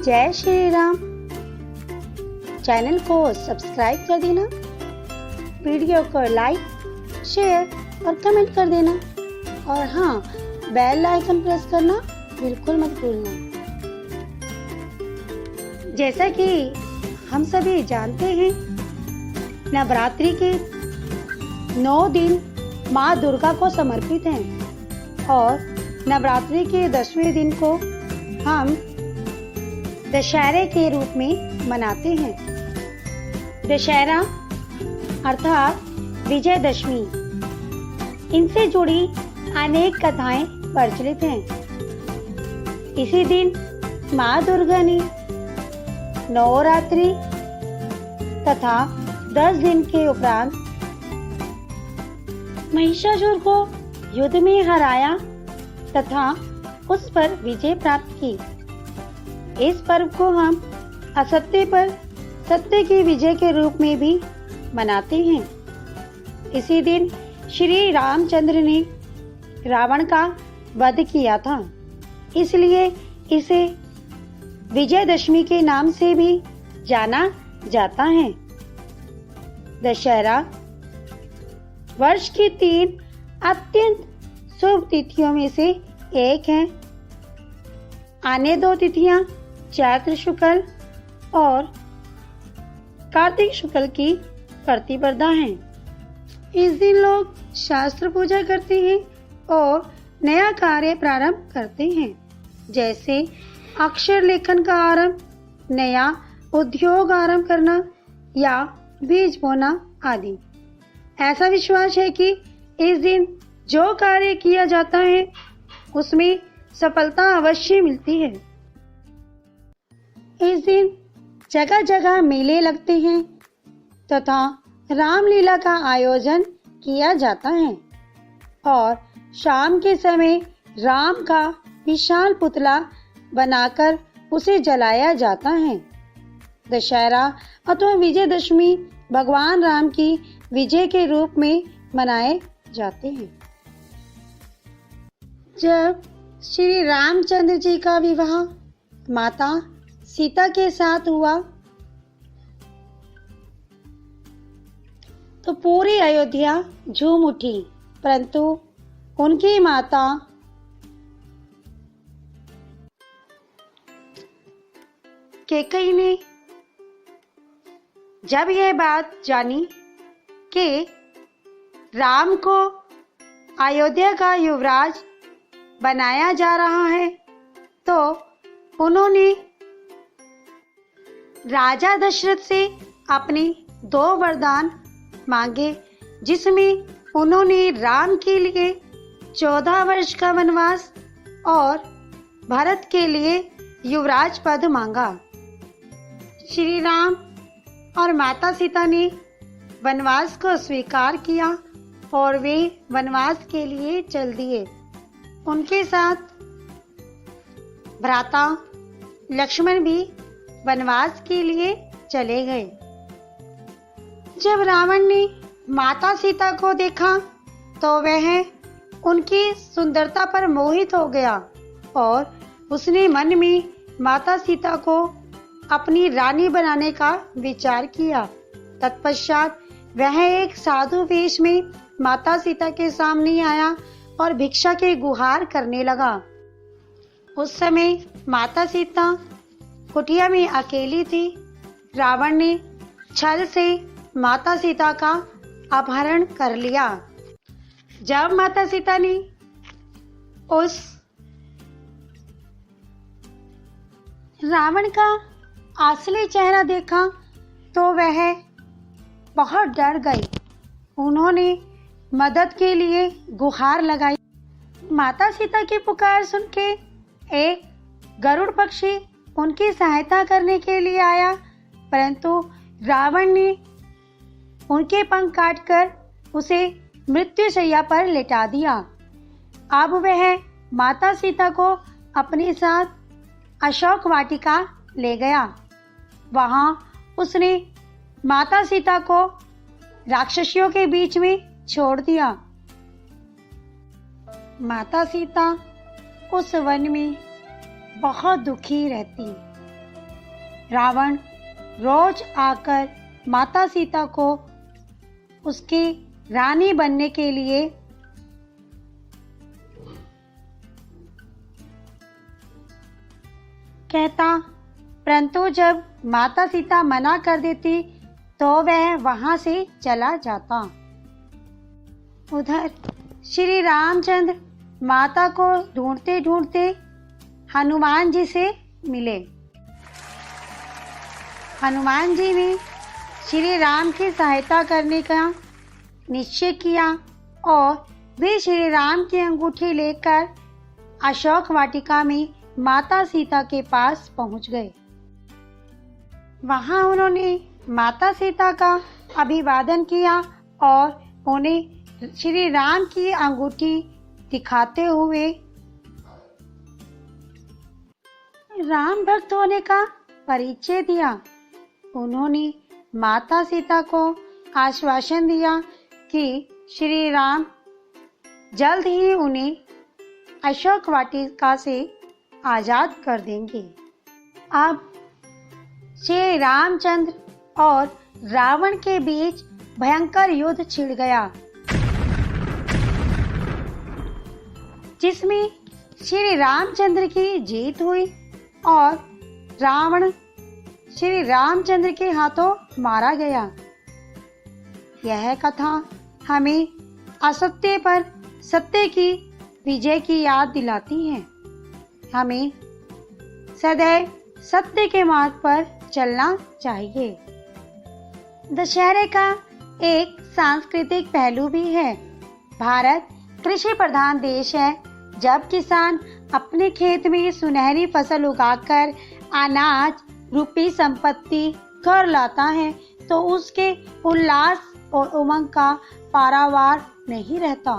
जय श्री राम। चैनल को सब्सक्राइब कर देना, वीडियो को लाइक, शेयर और कमेंट कर देना और हाँ, बेल आइकन प्रेस करना बिल्कुल मत भूलना। जैसा कि हम सभी जानते हैं, नवरात्रि के 9 दिन माँ दुर्गा को समर्पित हैं और नवरात्रि के 10वें दिन को हम दशहरे के रूप में मनाते हैं। दशहरा अर्थात विजयदशमी, इनसे जुड़ी अनेक कथाएं प्रचलित हैं। इसी दिन माँ दुर्गा ने नवरात्रि तथा 10 दिन के उपरांत महिषासुर को युद्ध में हराया तथा उस पर विजय प्राप्त की। इस पर्व को हम असत्य पर सत्य की विजय के रूप में भी मनाते हैं। इसी दिन श्री रामचंद्र ने रावण का वध किया था, इसलिए इसे विजयदशमी के नाम से भी जाना जाता है। दशहरा वर्ष की 3 अत्यंत शुभ तिथियों में से एक है। आने 2 तिथियां चैत्र शुक्ल और कार्तिक शुक्ल की प्रतिपदा हैं। इस दिन लोग शास्त्र पूजा करते हैं और नया कार्य प्रारंभ करते हैं, जैसे अक्षर लेखन का आरंभ, नया उद्योग आरंभ करना या बीज बोना आदि। ऐसा विश्वास है कि इस दिन जो कार्य किया जाता है उसमें सफलता अवश्य मिलती है। इस दिन जगह जगह मेले लगते हैं तथा रामलीला का आयोजन किया जाता है और शाम के समय राम का विशाल पुतला बनाकर उसे जलाया जाता है। दशहरा अथवा विजयदशमी भगवान राम की विजय के रूप में मनाए जाते हैं। जब श्री रामचंद्र जी का विवाह माता सीता के साथ हुआ तो पूरी अयोध्या झूम उठी, परंतु उनकी माता कैकेयी ने जब यह बात जानी कि राम को अयोध्या का युवराज बनाया जा रहा है, तो उन्होंने राजा दशरथ से अपने 2 वरदान मांगे, जिसमें उन्होंने राम के लिए 14 वर्ष का वनवास और भरत के लिए युवराज पद मांगा। श्री राम और माता सीता ने वनवास को स्वीकार किया और वे वनवास के लिए चल दिए। उनके साथ भ्राता लक्ष्मण भी वनवास के लिए चले गए। जब रावण ने माता सीता को देखा तो वह उनकी सुंदरता पर मोहित हो गया और उसने मन में माता सीता को अपनी रानी बनाने का विचार किया। तत्पश्चात वह एक साधु वेश में माता सीता के सामने आया और भिक्षा के गुहार करने लगा। उस समय माता सीता कुटिया में अकेली थी। रावण ने छल से माता सीता का अपहरण कर लिया। जब माता सीता ने उस रावण का असली चेहरा देखा तो वह बहुत डर गई। उन्होंने मदद के लिए गुहार लगाई। माता सीता की पुकार सुन के एक गरुड़ पक्षी उनकी सहायता करने के लिए आया, परंतु रावण ने उनके पंख काटकर उसे मृत्यु शैया पर लेटा दिया। अब वह माता सीता को अपने साथ अशोक वाटिका ले गया। वहां उसने माता सीता को राक्षसियों के बीच में छोड़ दिया। माता सीता उस वन में बहुत दुखी रहती रावण रोज आकर माता सीता को उसकी रानी बनने के लिए कहता, परंतु जब माता सीता मना कर देती तो वह वहां से चला जाता। उधर श्री रामचंद्र माता को ढूंढते ढूंढते हनुमान जी से मिले। हनुमान जी ने श्री राम की सहायता करने का निश्चय किया और वे श्री राम की अंगूठी लेकर अशोक वाटिका में माता सीता के पास पहुंच गए। वहां उन्होंने माता सीता का अभिवादन किया और उन्हें श्री राम की अंगूठी दिखाते हुए राम भक्त होने का परिचय दिया। उन्होंने माता सीता को आश्वासन दिया कि श्री राम जल्द ही उन्हें अशोक वाटिका से आजाद कर देंगे। अब श्री रामचंद्र और रावण के बीच भयंकर युद्ध छिड़ गया, जिसमें श्री रामचंद्र की जीत हुई और रावण श्री रामचंद्र के हाथों मारा गया। यह कथा हमें असत्य पर सत्य की विजय की याद दिलाती है। हमें सदैव सत्य के मार्ग पर चलना चाहिए। दशहरे का एक सांस्कृतिक पहलू भी है। भारत कृषि प्रधान देश है। जब किसान अपने खेत में सुनहरी फसल उगाकर अनाज रूपी संपत्ति घर लाता है तो उसके उल्लास और उमंग का पारावार नहीं रहता।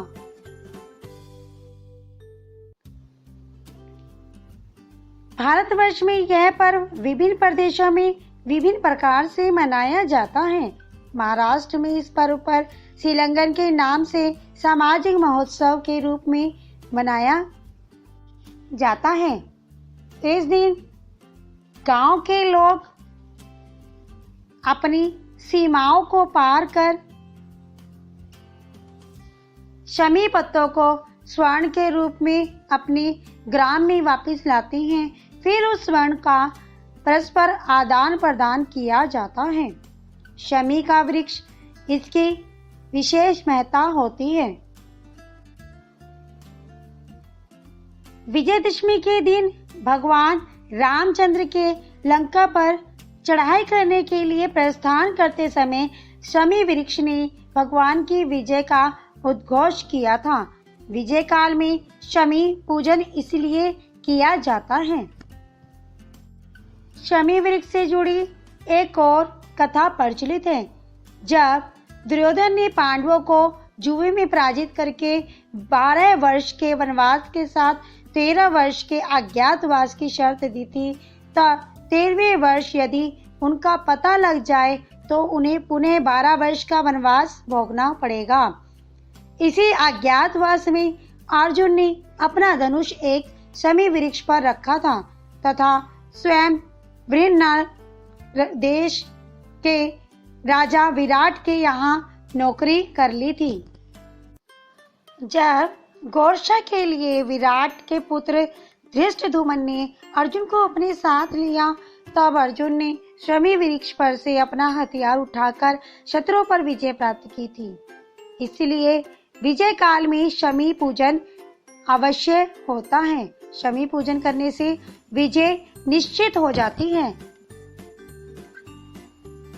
भारतवर्ष में यह पर्व विभिन्न प्रदेशों में विभिन्न प्रकार से मनाया जाता है। महाराष्ट्र में इस पर्व पर सीलंगन के नाम से सामाजिक महोत्सव के रूप में मनाया जाता है। इस दिन गांव के लोग अपनी सीमाओं को पार कर शमी पत्तों को स्वर्ण के रूप में अपने ग्राम में वापस लाते हैं। फिर उस स्वर्ण का परस्पर आदान प्रदान किया जाता है। शमी का वृक्ष इसकी विशेष महत्ता होती है। विजयदशमी के दिन भगवान रामचंद्र के लंका पर चढ़ाई करने के लिए प्रस्थान करते समय शमी वृक्ष ने भगवान की विजय का उद्घोष किया था। विजय काल में शमी पूजन इसलिए किया जाता है। शमी वृक्ष से जुड़ी एक और कथा प्रचलित है। जब दुर्योधन ने पांडवों को जुए में पराजित करके 12 वर्ष के वनवास के साथ 13 वर्ष के अज्ञातवास की शर्त दी थी, तब 13वें वर्ष यदि उनका पता लग जाए तो उन्हें पुनः 12 वर्ष का वनवास भोगना पड़ेगा। इसी अज्ञातवास में अर्जुन ने अपना धनुष एक शमी वृक्ष पर रखा था तथा स्वयं बृहन्नर देश के राजा विराट के यहाँ नौकरी कर ली थी। जब गोरक्षा के लिए विराट के पुत्र धृष्टद्युम्न ने अर्जुन को अपने साथ लिया, तब अर्जुन ने शमी वृक्ष पर से अपना हथियार उठाकर शत्रुओं पर विजय प्राप्त की थी। इसलिए विजय काल में शमी पूजन अवश्य होता है। शमी पूजन करने से विजय निश्चित हो जाती है।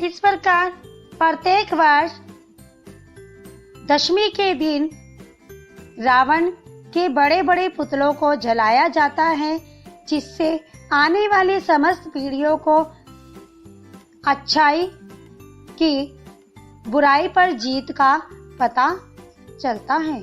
इस प्रकार प्रत्येक वर्ष दशमी के दिन रावण के बड़े बड़े पुतलों को जलाया जाता है, जिससे आने वाली समस्त पीढ़ियों को अच्छाई की बुराई पर जीत का पता चलता है।